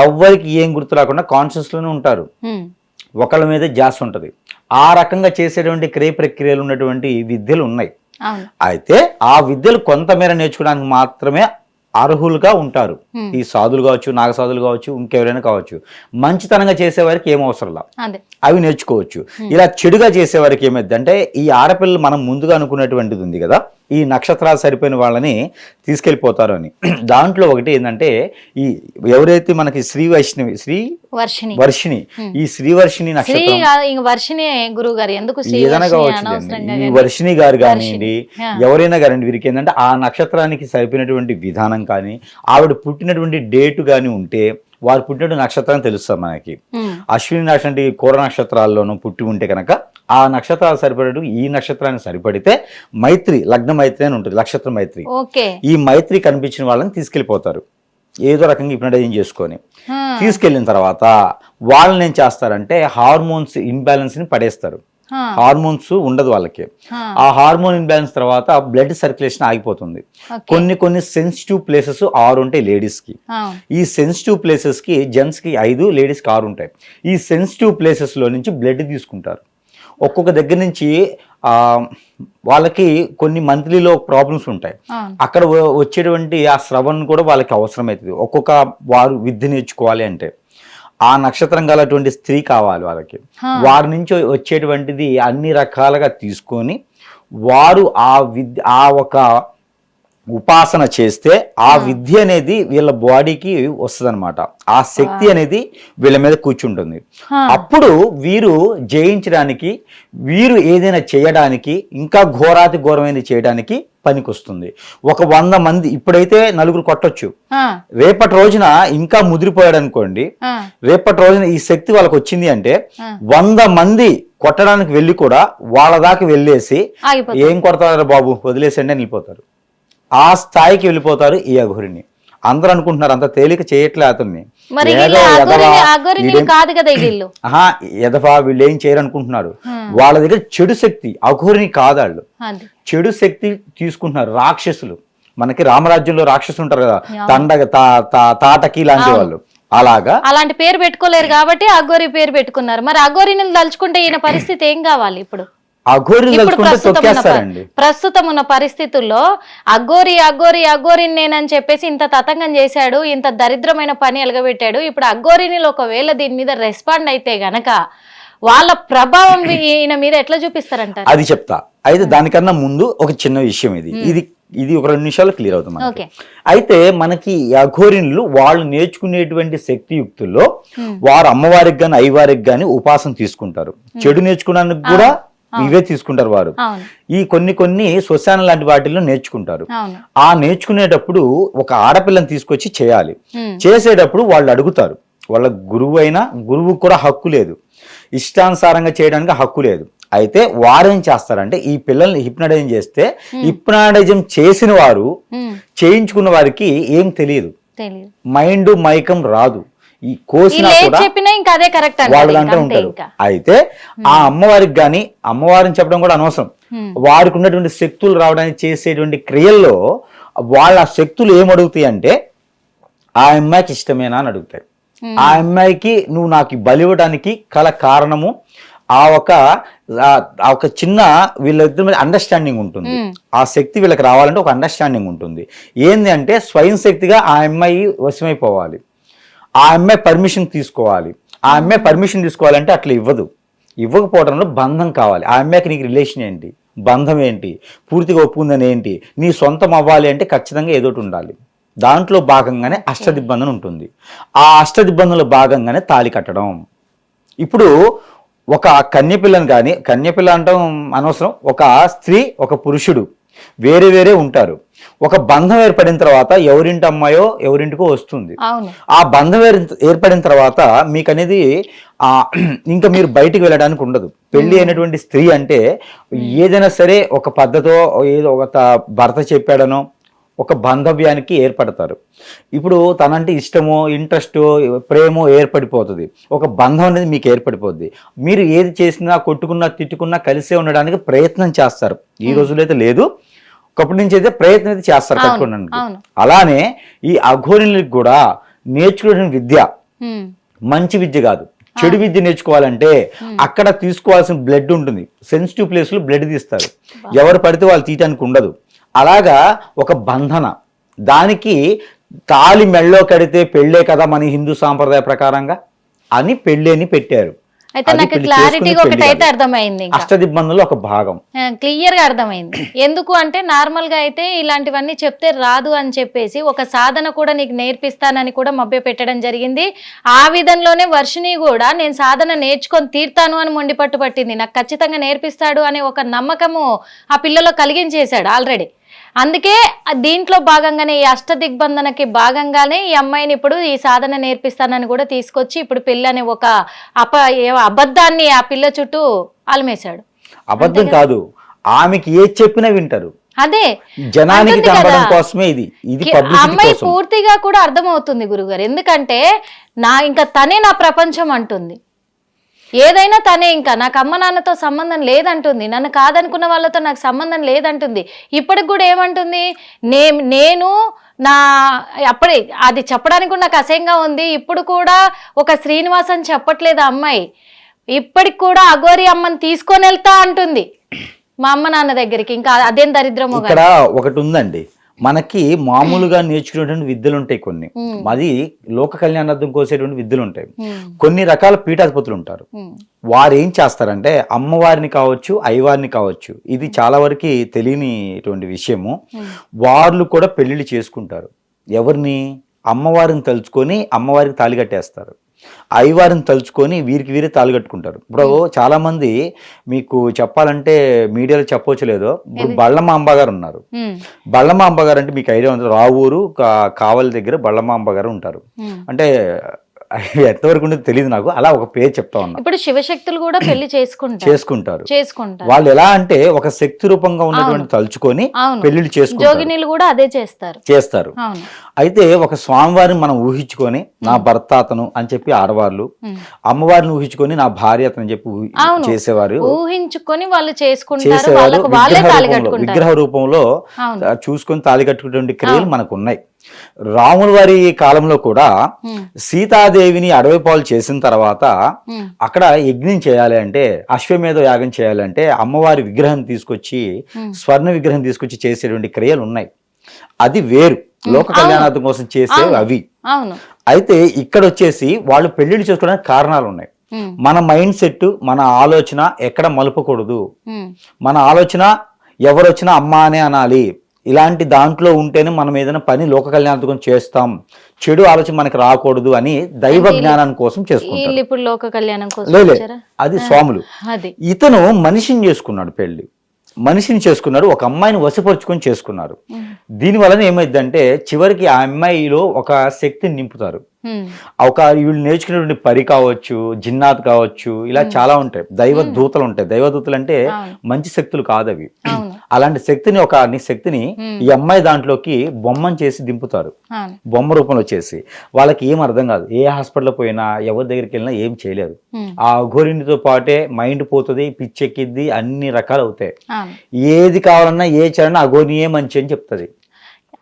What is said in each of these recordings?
ఎవరికి ఏం గుర్తు రాకుండా కాన్షియస్లోనే ఉంటారు, ఒకళ్ళ మీద ధ్యాస ఉంటుంది. ఆ రకంగా చేసేటువంటి క్రియ ప్రక్రియలు ఉన్నటువంటి విద్యలు ఉన్నాయి. అయితే ఆ విద్యలు కొంతమేర నేర్చుకోవడానికి మాత్రమే అర్హులుగా ఉంటారు. ఈ సాధులు కావచ్చు, నాగసాధులు కావచ్చు, ఇంకెవరైనా కావచ్చు. మంచితనంగా చేసేవారికి ఏం అవసరంలా అవి నేర్చుకోవచ్చు. ఇలా చెడుగా చేసేవారికి ఏమైంది అంటే, ఈ ఆడపిల్లలు మనం ముందుగా అనుకున్నటువంటిది ఉంది కదా, ఈ నక్షత్రాలు సరిపోయిన వాళ్ళని తీసుకెళ్ళిపోతారు అని. దాంట్లో ఒకటి ఏంటంటే, ఈ ఎవరైతే మనకి శ్రీ వర్షిణి ఈ శ్రీవర్షిణి నక్షత్రం ఏదైనా కావచ్చు, ఈ వర్షిణి గారు కానివ్వండి, ఎవరైనా కానివ్వండి, వీరికి ఏంటంటే ఆ నక్షత్రానికి సరిపోయినటువంటి విధానం కానీ, ఆవిడ పుట్టినటువంటి డేటు కానీ ఉంటే వారు పుట్టినటువంటి నక్షత్రం తెలుస్తుంది మనకి. అశ్విని నక్షత్రం కూర నక్షత్రాల్లోనూ పుట్టి ఉంటే కనుక ఆ నక్షత్రాలు సరిపడేటు ఈ నక్షత్రాన్ని సరిపడితే మైత్రి, లగ్న మైత్రి అని ఉంటుంది, నక్షత్ర మైత్రి. ఈ మైత్రి కనిపించిన వాళ్ళని తీసుకెళ్ళిపోతారు ఏదో రకంగా హిప్నటైజింగ్ చేసుకొని. తీసుకెళ్ళిన తర్వాత వాళ్ళని ఏం చేస్తారంటే హార్మోన్స్ ఇంబ్యాలెన్స్ ని పడేస్తారు. హార్మోన్స్ ఉండదు వాళ్ళకి. ఆ హార్మోన్ ఇంబ్యాలెన్స్ తర్వాత బ్లడ్ సర్క్యులేషన్ ఆగిపోతుంది. కొన్ని సెన్సిటివ్ ప్లేసెస్ 6 ఉంటాయి లేడీస్ కి. ఈ సెన్సిటివ్ ప్లేసెస్ కి జెంట్స్ కి 5, లేడీస్ కి 6 ఉంటాయి. ఈ సెన్సిటివ్ ప్లేసెస్ లో నుంచి బ్లడ్ తీసుకుంటారు. ఒక్కొక్క దగ్గర నుంచి వాళ్ళకి కొన్ని మంత్లీలో ప్రాబ్లమ్స్ ఉంటాయి. అక్కడ వచ్చేటువంటి ఆ స్రవణ్ కూడా వాళ్ళకి అవసరమవుతుంది. ఒక్కొక్క వారు విద్య నేర్చుకోవాలి అంటే ఆ నక్షత్రం గలటువంటి స్త్రీ కావాలి వాళ్ళకి. వారి నుంచి వచ్చేటువంటిది అన్ని రకాలుగా తీసుకొని వారు ఆ ఒక ఉపాసన చేస్తే ఆ విద్య అనేది వీళ్ళ బాడీకి వస్తుంది అనమాట. ఆ శక్తి అనేది వీళ్ళ మీద కూర్చుంటుంది. అప్పుడు వీరు జయించడానికి, వీరు ఏదైనా చేయడానికి, ఇంకా ఘోరాతి ఘోరమైనది చేయడానికి పనికొస్తుంది. ఒక 100 మంది ఇప్పుడైతే 4 కొట్టొచ్చు, రేపటి రోజున ఇంకా ముదిరిపోయాడు అనుకోండి, రేపటి రోజున ఈ శక్తి వాళ్ళకి వచ్చింది అంటే 100 మంది కొట్టడానికి వెళ్ళి కూడా వాళ్ళ దాకా వెళ్ళేసి ఏం కొడతారు బాబు వదిలేసండి అని వెళ్ళిపోతారు. ఆ స్థాయికి వెళ్ళిపోతారు ఈ అఘోరిని. అందరూ అనుకుంటున్నారు అంత తేలిక చేయట్లే అతన్ని, ఎదఫా వీళ్ళు ఏం చేయరు అనుకుంటున్నారు. వాళ్ళ దగ్గర చెడు శక్తి, అఘోరిని కాదు, వాళ్ళు చెడు శక్తి తీసుకుంటున్నారు. రాక్షసులు, మనకి రామరాజ్యంలో రాక్షసులు ఉంటారు కదా, తాటకి లాంటి వాళ్ళు, అలాంటి పేరు పెట్టుకోలేరు కాబట్టి అఘోరి పేరు పెట్టుకున్నారు. మరి అఘోరిని తలుచుకుంటే ఈయన పరిస్థితి ఏం కావాలి ఇప్పుడు? ప్రస్తుతం ఉన్న పరిస్థితుల్లో అఘోరిని నేనని చెప్పేసి ఇంత తతంగం చేశాడు, ఇంత దరిద్రమైన పని ఎలగబెట్టాడు. ఇప్పుడు అఘోరిని ఒకవేళ దీని మీద రెస్పాండ్ అయితే గనక వాళ్ళ ప్రభావం ఈయన మీద ఎట్లా చూపిస్తారంటారు? అది చెప్తా. అయితే దానికన్నా ముందు ఒక చిన్న విషయం, ఇది ఒక 2 నిమిషాలు క్లియర్ అవుతుంది. అయితే మనకి అఘోరినులు వాళ్ళు నేర్చుకునేటువంటి శక్తియుక్తుల్లో వారు అమ్మవారికి గాని అయ్యవారికి గాని ఉపాసన తీసుకుంటారు. చెడు నేర్చుకోవడానికి కూడా ఇవే తీసుకుంటారు వారు. ఈ కొన్ని శ్మశానం లాంటి వాటిల్లో నేర్చుకుంటారు. ఆ నేర్చుకునేటప్పుడు ఒక ఆడపిల్లని తీసుకొచ్చి చేయాలి. చేసేటప్పుడు వాళ్ళు అడుగుతారు, వాళ్ళ గురువు కూడా హక్కు లేదు, ఇష్టానుసారంగా చేయడానికి హక్కు లేదు. అయితే వారేం చేస్తారంటే ఈ పిల్లల్ని హిప్నటైజ్ చేస్తే, హిప్నటైజం చేసిన వారు చేయించుకున్న వారికి ఏం తెలియదు, మైండ్ మైకం రాదు, ఈ కోసినా కూడా వాళ్ళు దాంట్లో ఉంటారు. అయితే ఆ అమ్మవారికి గాని, అమ్మవారిని చెప్పడం కూడా అనవసరం, వారికి ఉన్నటువంటి శక్తులు రావడానికి చేసేటువంటి క్రియల్లో వాళ్ళ శక్తులు ఏమడుగుతాయి అంటే ఆ అమ్మాయికి ఇష్టమేనా అని అడుగుతాయి. ఆ అమ్మాయికి నువ్వు నాకు బలివ్వడానికి కల కారణము ఆ ఒక చిన్న వీళ్ళిద్దరి మీద అండర్స్టాండింగ్ ఉంటుంది. ఆ శక్తి వీళ్ళకి రావాలంటే ఒక అండర్స్టాండింగ్ ఉంటుంది. ఏంది అంటే స్వయం శక్తిగా ఆ అమ్మాయి వశమైపోవాలి, ఆ అమ్మాయి పర్మిషన్ తీసుకోవాలి. ఆ అమ్మాయి పర్మిషన్ తీసుకోవాలంటే అట్లా ఇవ్వకపోవడంలో బంధం కావాలి. ఆ అమ్మాయికి నీకు రిలేషన్ ఏంటి, బంధం ఏంటి, పూర్తిగా ఒప్పుకుందని ఏంటి, నీ సొంతం అవ్వాలి అంటే ఖచ్చితంగా ఏదోటి ఉండాలి. దాంట్లో భాగంగానే అష్టదిబ్బందన ఉంటుంది. ఆ అష్టదిబ్బందంలో భాగంగానే తాళి కట్టడం. ఇప్పుడు ఒక కన్యపిల్లని కానీ, కన్యపిల్ల అంటాం అనవసరం, ఒక స్త్రీ ఒక పురుషుడు వేరే ఉంటారు. ఒక బంధం ఏర్పడిన తర్వాత ఎవరింటి అమ్మాయో ఎవరింటికో వస్తుంది. ఆ బంధం ఏర్పడిన తర్వాత మీకు అనేది ఇంకా మీరు బయటికి వెళ్ళడానికి ఉండదు. పెళ్లి అయినటువంటి స్త్రీ అంటే ఏదైనా సరే ఒక పద్ధతో, ఏదో ఒక భర్త చెప్పాడనో ఒక బాంధవ్యానికి ఏర్పడతారు. ఇప్పుడు తనంటే ఇష్టమో, ఇంట్రెస్ట్, ప్రేమో ఏర్పడిపోతుంది. ఒక బంధం అనేది మీకు ఏర్పడిపోద్ది. మీరు ఏది చేసినా, కొట్టుకున్నా, తిట్టుకున్నా కలిసే ఉండడానికి ప్రయత్నం చేస్తారు. ఈ రోజుల్లో అయితే లేదు, ఒకప్పటి నుంచి అయితే ప్రయత్నం అయితే చేస్తారు కట్టుకోవడానికి. అలానే ఈ అఘోరిలకు కూడా నేర్చుకునే విద్య మంచి విద్య కాదు, చెడు విద్య నేర్చుకోవాలంటే అక్కడ తీసుకోవాల్సిన బ్లడ్ ఉంటుంది, సెన్సిటివ్ ప్లేస్ లో బ్లడ్ తీస్తారు, ఎవరు పడితే వాళ్ళు తీయటానికి ఉండదు. అలాగా ఒక బంధన, దానికి తాళి మెళ్ళో కడితే పెళ్ళే కదా మన హిందూ సాంప్రదాయ ప్రకారంగా అని పెళ్ళి అని పెట్టారు. అయితే నాకు క్లారిటీగా ఒకటైతే అర్థమైంది, అష్టదిబ్బందులో ఒక భాగం క్లియర్ గా అర్థమైంది. ఎందుకు అంటే నార్మల్ గా అయితే ఇలాంటివన్నీ చెప్తే రాదు అని చెప్పేసి ఒక సాధన కూడా నీకు నేర్పిస్తానని కూడా మభ్య పెట్టడం జరిగింది. ఆ విధంలోనే వర్షిణి కూడా నేను సాధన నేర్చుకొని తీర్తాను అని మొండి పట్టు పట్టింది. నాకు ఖచ్చితంగా నేర్పిస్తాడు అనే ఒక నమ్మకము ఆ పిల్లలో కలిగించేశాడు ఆల్రెడీ. అందుకే దీంట్లో భాగంగానే ఈ అష్టదిగ్బంధనకి భాగంగానే ఈ అమ్మాయిని ఇప్పుడు ఈ సాధన నేర్పిస్తానని కూడా తీసుకొచ్చి ఇప్పుడు పెళ్ళి అనే ఒక అబద్ధాన్ని ఆ పిల్ల చుట్టూ అలమేశాడు. అబద్ధం కాదు, ఆమెకి ఏ చెప్పినా వింటారు, అదే జనానికి కనబడడం కోసమే ఇది అమ్మాయి పూర్తిగా కూడా అర్థమవుతుంది గురుగారు. ఎందుకంటే ఇంకా తనే నా ప్రపంచం అంటుంది, ఏదైనా తనే, ఇంకా నాకు అమ్మ నాన్నతో సంబంధం లేదంటుంది, నన్ను కాదనుకున్న వాళ్ళతో నాకు సంబంధం లేదంటుంది. ఇప్పటికి కూడా ఏమంటుంది, నేను నా అప్పుడే అది చెప్పడానికి కూడా నాకు అసహ్యంగా ఉంది. ఇప్పుడు కూడా ఒక శ్రీనివాస్ అని చెప్పట్లేదు అమ్మాయి, ఇప్పటికి కూడా అఘోరి అమ్మని తీసుకొని వెళ్తా అంటుంది మా అమ్మ నాన్న దగ్గరికి. ఇంకా అదేం దరిద్రమో. ఇక్కడ ఒకటి ఉందండి, మనకి మామూలుగా నేర్చుకునేటువంటి విద్యలు ఉంటాయి కొన్ని, అది లోక కళ్యాణార్థం కోసేటువంటి విద్యలు ఉంటాయి. కొన్ని రకాల పీఠాధిపతులు ఉంటారు, వారు ఏం చేస్తారంటే అమ్మవారిని కావచ్చు అయ్యవారిని కావచ్చు, ఇది చాలా వరకు తెలియనిటువంటి విషయము, వాళ్ళు కూడా పెళ్లిళ్ళు చేసుకుంటారు. ఎవరిని? అమ్మవారిని తలుచుకొని అమ్మవారికి తాళి కట్టేస్తారు, అయ్యవారిని తలుచుకొని వీరికి వీరే తాళి కట్టుకుంటారు. ఇప్పుడు చాలా మంది మీకు చెప్పాలంటే మీడియాలో చెప్పవచ్చు లేదో, ఇప్పుడు బళ్ళమాంబ గారు ఉన్నారు. బళ్ళమాంబ గారు అంటే మీకు ఐడియా ఉంది, రావూరు కావలి దగ్గర బళ్ళమాంబ గారు ఉంటారు. అంటే ఎంతవరకు ఉండేది తెలియదు నాకు, అలా ఒక పేరు చెప్తా ఉన్నా. ఇప్పుడు శివశక్తులు కూడా పెళ్లి చేసుకుంటారు. వాళ్ళు ఎలా అంటే ఒక శక్తి రూపంగా ఉన్నటువంటి తలుచుకొని పెళ్లిళ్ళు చేసుకుంటారు. జోగినీలు కూడా అదే చేస్తారు. అయితే ఒక స్వామివారిని మనం ఊహించుకొని నా భర్త అతను అని చెప్పి ఆడవాళ్ళు, అమ్మవారిని ఊహించుకొని నా భార్య అతను చెప్పి చేసేవారు, ఊహించుకొని వాళ్ళు చేసుకుంటారు. విగ్రహ రూపంలో చూసుకొని తాళి కట్టుకునే క్రియలు మనకు ఉన్నాయి. రాముల వారి కాలంలో కూడా సీతాదేవిని అడవి పాలు చేసిన తర్వాత అక్కడ యజ్ఞం చేయాలి అంటే, అశ్వమేధ యాగం చేయాలంటే అమ్మవారి విగ్రహం తీసుకొచ్చి, స్వర్ణ విగ్రహం తీసుకొచ్చి చేసేటువంటి క్రియలు ఉన్నాయి. అది వేరు, లోక కళ్యాణార్థం కోసం చేసేవి అవి. అయితే ఇక్కడ వచ్చేసి వాళ్ళు పెళ్లిళ్ళు చేసుకోవడానికి కారణాలు ఉన్నాయి. మన మైండ్ సెట్, మన ఆలోచన ఎక్కడ మలుపకూడదు, మన ఆలోచన ఎవరు వచ్చినా అమ్మ అనే అనాలి, ఇలాంటి దాంట్లో ఉంటేనే మనం ఏదైనా పని లోక కళ్యాణార్థం చేస్తాం, చెడు ఆలోచన మనకి రాకూడదు అని దైవ జ్ఞానం కోసం చేసుకుంటారు. అది స్వాములు. ఇతను మనిషిని చేసుకున్నాడు, పెళ్లి మనిషిని చేసుకున్నాడు, ఒక అమ్మాయిని వశపరుచుకొని చేసుకున్నారు. దీని వలన ఏమైందంటే చివరికి ఆ అమ్మాయిలో ఒక శక్తిని నింపుతారు. ఒక వీళ్ళు నేర్చుకునేటువంటి పరి కావచ్చు, జిన్నాత్ కావచ్చు, ఇలా చాలా ఉంటాయి. దైవ దూతలు ఉంటాయి. దైవ దూతలు అంటే మంచి శక్తులు కాదు అవి. అలాంటి శక్తిని, ఒక శక్తిని ఈ అమ్మాయి దాంట్లోకి బొమ్మను చేసి దింపుతారు, బొమ్మ రూపంలో చేసి. వాళ్ళకి ఏం అర్థం కాదు, ఏ హాస్పిటల్ పోయినా ఎవరి దగ్గరికి వెళ్ళినా ఏం చేయలేరు. ఆ అఘోరినితో పాటే మైండ్ పోతుంది, పిచ్చెక్కిద్ది, అన్ని రకాలు అవుతాయి. ఏది కావాలన్నా ఏ చేయాలన్నా అఘోరినియే మంచి అని చెప్తుంది.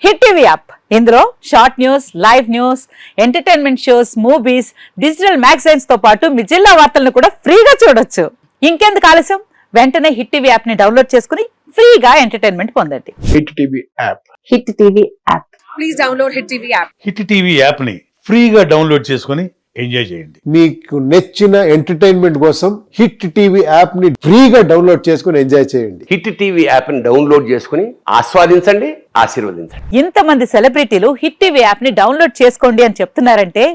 హిట్ టీవీ యాప్, ఇందులో short news, live news, entertainment shows, movies, digital magazines తో పాటు మీ జిల్లా వార్తలను కూడా ఫ్రీగా చూడొచ్చు. ఇంకెందుకు ఆలస్యం, వెంటనే హిట్ టీవీ యాప్ ని డౌన్లోడ్ చేసుకుని ఫ్రీగా ఎంటర్టైన్మెంట్ పొందండి. Hit TV app, hit TV app, please download hit TV app. Hit TV app ని ఫ్రీగా డౌన్లోడ్ చేసుకుని ఎంజాయ్ చేయండి. మీకు నచ్చిన ఎంటర్టైన్మెంట్ కోసం హిట్ టీవీ యాప్ ని ఫ్రీగా డౌన్లోడ్ చేసుకుని ఎంజాయ్ చేయండి. హిట్ టీవీ యాప్ ని డౌన్లోడ్ చేసుకుని ఆస్వాదించండి, ఆశీర్వదించండి. ఇంతమంది సెలబ్రిటీలు హిట్ టీవీ యాప్ ని డౌన్లోడ్ చేసుకోండి అని చెప్తున్నారంటే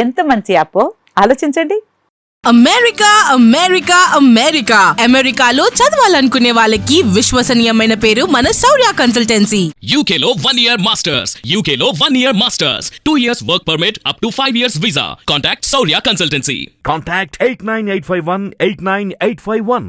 ఎంత మంచి యాప్ ఆలోచించండి. అమెరికా అమెరికా అమెరికా అమెరికాలో చదవాలనుకునే వాళ్ళకి విశ్వసనీయమైన పేరు మన శౌర్య కన్సల్టెన్సీ. UK లో 1 year masters, UK లో 1 year masters, 2 years work permit up to 5 years visa. Contact Saurya Consultancy. Contact 89851 89851.